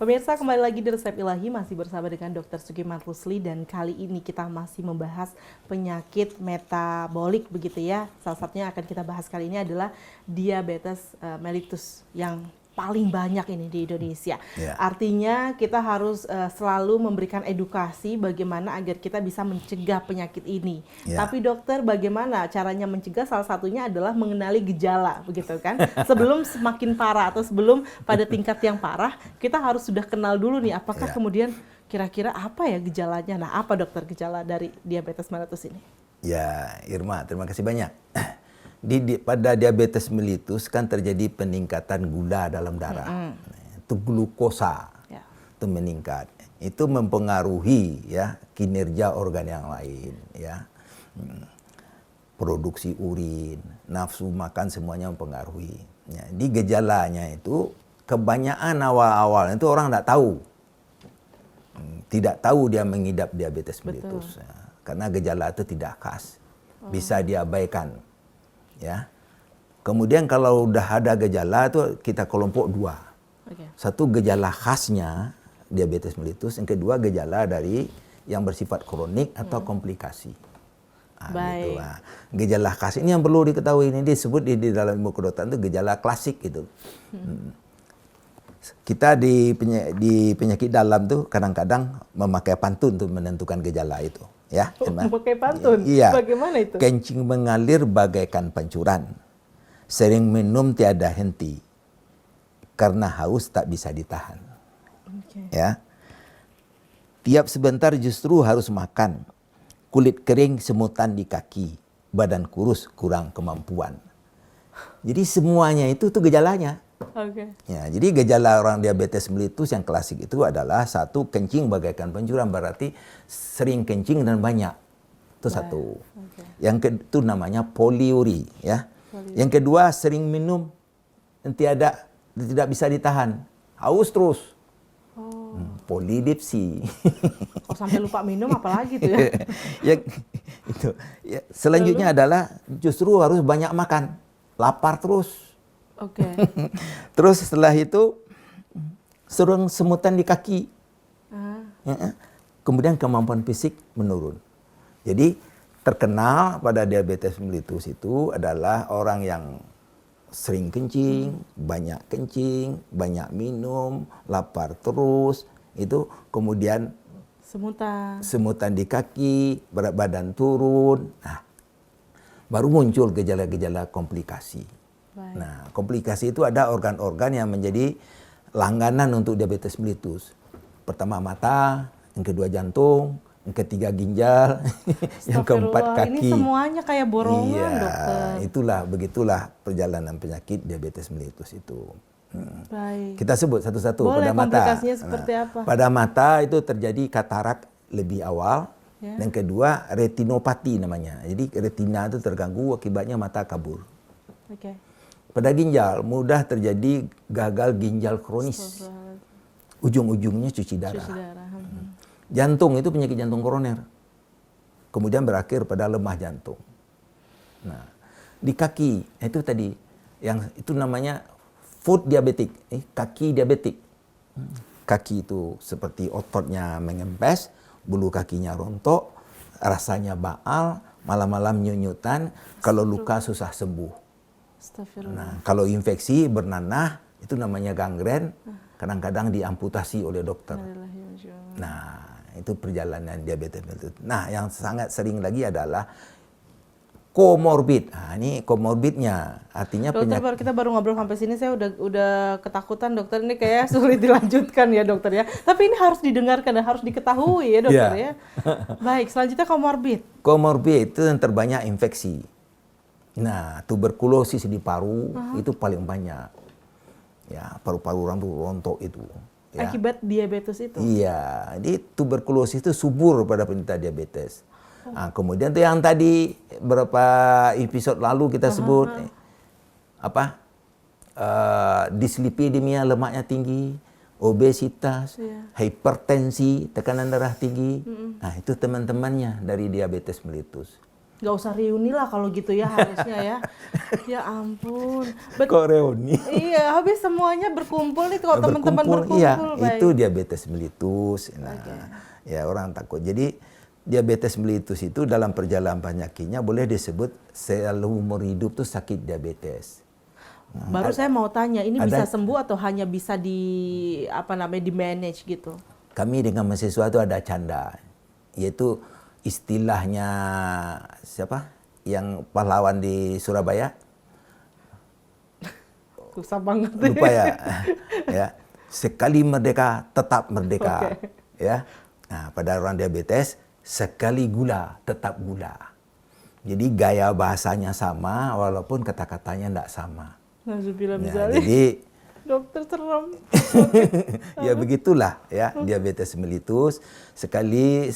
Pemirsa, kembali lagi di Resep Ilahi, masih bersama dengan Dr. Sugiman Rusli, dan kali ini kita masih membahas penyakit metabolik begitu ya. Salah satunya akan kita bahas kali ini adalah diabetes mellitus yang paling banyak ini di Indonesia. Artinya kita harus selalu memberikan edukasi bagaimana agar kita bisa mencegah penyakit ini. Tapi dokter, bagaimana caranya mencegah? Salah satunya adalah mengenali gejala, begitu kan? Sebelum semakin parah atau sebelum pada tingkat yang parah, kita harus sudah kenal dulu nih apakah kemudian kira-kira apa ya gejalanya. Nah, apa dokter gejala dari diabetes mellitus ini? Ya, Irma, terima kasih banyak. Pada diabetes mellitus kan terjadi peningkatan gula dalam darah. Itu glukosa itu meningkat. Itu mempengaruhi ya kinerja organ yang lain ya. Produksi urin, nafsu makan semuanya mempengaruhi. Ya, di gejalanya itu kebanyakan awal-awal itu orang tidak tahu. Tidak tahu dia mengidap diabetes mellitus. Ya, karena gejala itu tidak khas. Bisa diabaikan. Ya, kemudian kalau udah ada gejala itu kita kelompok dua. Satu gejala khasnya diabetes mellitus, yang kedua gejala dari yang bersifat kronik atau komplikasi. Gitu. Nah, gejala khas ini yang perlu diketahui, ini disebut di dalam ilmu kedokteran itu gejala klasik itu. Kita di penyakit dalam tuh kadang-kadang memakai pantun untuk menentukan gejala itu. Ya, memakai pantun? Iya. Bagaimana itu? Kencing mengalir bagaikan pancuran, sering minum tiada henti, karena haus tak bisa ditahan. Ya, tiap sebentar justru harus makan, kulit kering semutan di kaki, badan kurus kurang kemampuan. Jadi semuanya itu tuh gejalanya. Ya, jadi gejala orang diabetes mellitus yang klasik itu adalah satu, kencing bagaikan pancuran, berarti sering kencing dan banyak. Itu satu. Yang itu namanya poliuri ya. Yang kedua, sering minum dan tidak bisa ditahan. Haus terus. Polidipsi. Sampai lupa minum apalagi tuh ya. Selanjutnya adalah justru harus banyak makan. Lapar terus. Terus setelah itu sering semutan di kaki. Kemudian kemampuan fisik menurun. Jadi terkenal pada diabetes mellitus itu adalah orang yang sering kencing, banyak minum, lapar terus, itu kemudian semutan di kaki, berat badan turun. Nah, baru muncul gejala-gejala komplikasi. Nah, komplikasi itu ada organ-organ yang menjadi langganan untuk diabetes mellitus. Pertama mata, yang kedua jantung, yang ketiga ginjal, yang keempat kaki. Ini semuanya kayak borongan, dokter. Begitulah perjalanan penyakit diabetes mellitus itu. Baik. Kita sebut satu-satu. Boleh, pada mata. komplikasinya seperti apa? Pada mata itu terjadi katarak lebih awal. Yang kedua retinopati namanya. Jadi retina itu terganggu, akibatnya mata kabur. Pada ginjal mudah terjadi gagal ginjal kronis. Ujung-ujungnya cuci darah. Jantung itu penyakit jantung koroner. Kemudian berakhir pada lemah jantung. Nah, di kaki itu tadi yang itu namanya foot diabetik, kaki diabetik. Kaki itu seperti ototnya mengempes, bulu kakinya rontok, rasanya baal, malam-malam nyunyutan, kalau luka susah sembuh. Nah, kalau infeksi bernanah itu namanya gangren, kadang-kadang diamputasi oleh dokter. Nah, itu perjalanan diabetes mellitus. Nah, yang sangat sering lagi adalah komorbid. Nah, ini komorbidnya, artinya dokter, kita baru ngobrol sampai sini saya udah ketakutan, dokter. Ini kayak sulit dilanjutkan ya, dokter ya. Tapi ini harus didengarkan dan harus diketahui ya, dokter ya. Baik, selanjutnya komorbid. Komorbid itu yang terbanyak infeksi. Nah, tuberkulosis di paru itu paling banyak. Ya, paru-paru orang tuh rontok itu. Ya. Akibat diabetes itu? Iya, jadi tuberkulosis itu subur pada penderita diabetes. Nah, kemudian tuh yang tadi beberapa episode lalu kita sebut dislipidemia, lemaknya tinggi, obesitas, hipertensi, tekanan darah tinggi. Nah, itu teman-temannya dari diabetes mellitus. Nggak usah reuni lah kalau gitu ya harusnya ya. Ya ampun. Kok reuni? Iya, habis semuanya berkumpul nih kalau teman-teman berkumpul. Iya, baik. itu diabetes mellitus. Nah, ya orang takut. Jadi diabetes mellitus itu dalam perjalanan penyakitnya boleh disebut seumur hidup tuh sakit diabetes. Baru saya mau tanya, ini bisa sembuh atau hanya bisa di di manage gitu? Kami dengan mahasiswa itu ada canda, yaitu istilahnya siapa yang pahlawan di Surabaya? Susah banget. Lupa ya. Ya, sekali merdeka tetap merdeka. Ya. Nah, pada orang diabetes sekali gula tetap gula. Jadi gaya bahasanya sama walaupun kata-katanya tidak sama. Nah, jadi dokter serem. Ya begitulah ya diabetes mellitus. Sekali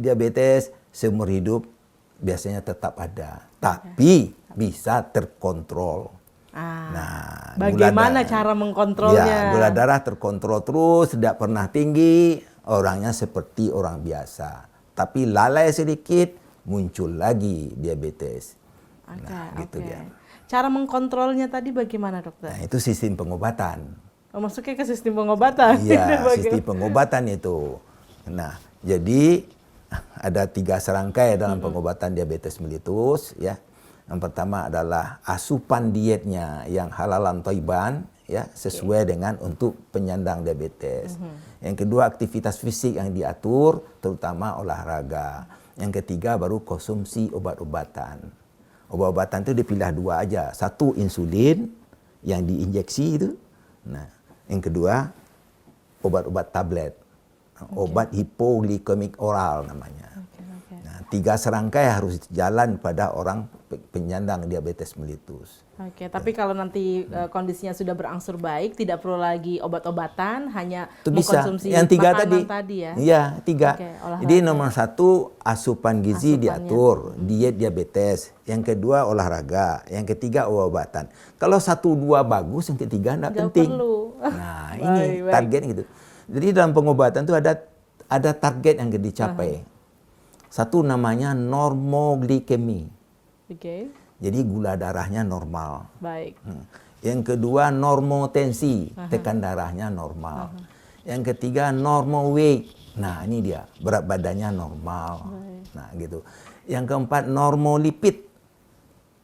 diabetes seumur hidup biasanya tetap ada, tapi bisa terkontrol. Nah, bagaimana cara mengkontrolnya? Ya, gula darah terkontrol terus, tidak pernah tinggi, orangnya seperti orang biasa. Tapi lalai sedikit muncul lagi diabetes. Gitu dia. Cara mengkontrolnya tadi bagaimana, dokter? Nah, itu sistem pengobatan. Masuknya ke sistem pengobatan? Iya, sistem pengobatan itu. Nah, jadi ada 3 serangkai dalam pengobatan diabetes mellitus. Ya. Yang pertama adalah asupan dietnya yang halalan thayyiban, ya, sesuai dengan untuk penyandang diabetes. Yang kedua aktivitas fisik yang diatur, terutama olahraga. Yang ketiga baru konsumsi obat-obatan. Obat-obatan itu dipilih 2 aja. Satu insulin yang diinjeksi itu. Nah, yang kedua obat-obat tablet. Obat hipoglikemik oral namanya. Nah, 3 serangkai harus jalan pada orang penyandang diabetes mellitus. Tapi kalau nanti kondisinya sudah berangsur baik, tidak perlu lagi obat-obatan, hanya itu bisa. mengkonsumsi Yang 3 tadi ya? Iya, 3. Jadi nomor 1 asupan gizi diatur, diet diabetes. Yang kedua olahraga, yang ketiga obat-obatan. Kalau 1-2 bagus, yang ketiga enggak penting. Perlu. Nah, ini target gitu. Jadi dalam pengobatan itu ada target yang dicapai. Satu namanya normoglikemi. Jadi gula darahnya normal. Baik. Yang kedua normotensi, tekan darahnya normal. Yang ketiga normal weight. Nah, ini dia, berat badannya normal. Nah, gitu. Yang keempat normolipid.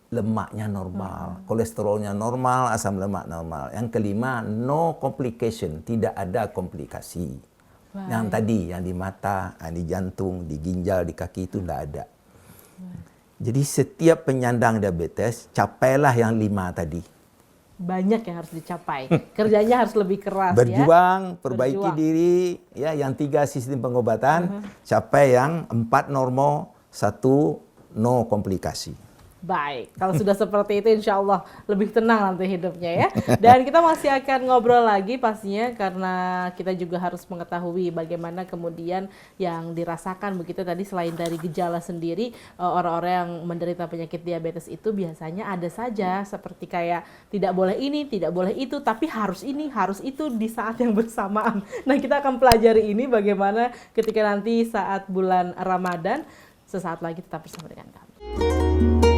Lemaknya normal, kolesterolnya normal, asam lemak normal. Yang kelima no complication, tidak ada komplikasi. Yang tadi, yang di mata, di jantung, di ginjal, di kaki itu tidak ada. Jadi setiap penyandang diabetes capailah yang 5 tadi. Banyak yang harus dicapai. Kerjanya harus lebih keras. Berjuang, perbaiki diri. Ya, yang 3 sistem pengobatan, capai yang 4 normal, 1 no komplikasi. Baik, kalau sudah seperti itu insya Allah lebih tenang nanti hidupnya ya. Dan kita masih akan ngobrol lagi pastinya karena kita juga harus mengetahui bagaimana kemudian yang dirasakan begitu tadi selain dari gejala sendiri orang-orang yang menderita penyakit diabetes itu biasanya ada saja seperti kayak tidak boleh ini, tidak boleh itu, tapi harus ini, harus itu di saat yang bersamaan. Nah kita akan pelajari ini bagaimana ketika nanti saat bulan Ramadan. Sesaat lagi tetap bersama dengan kami.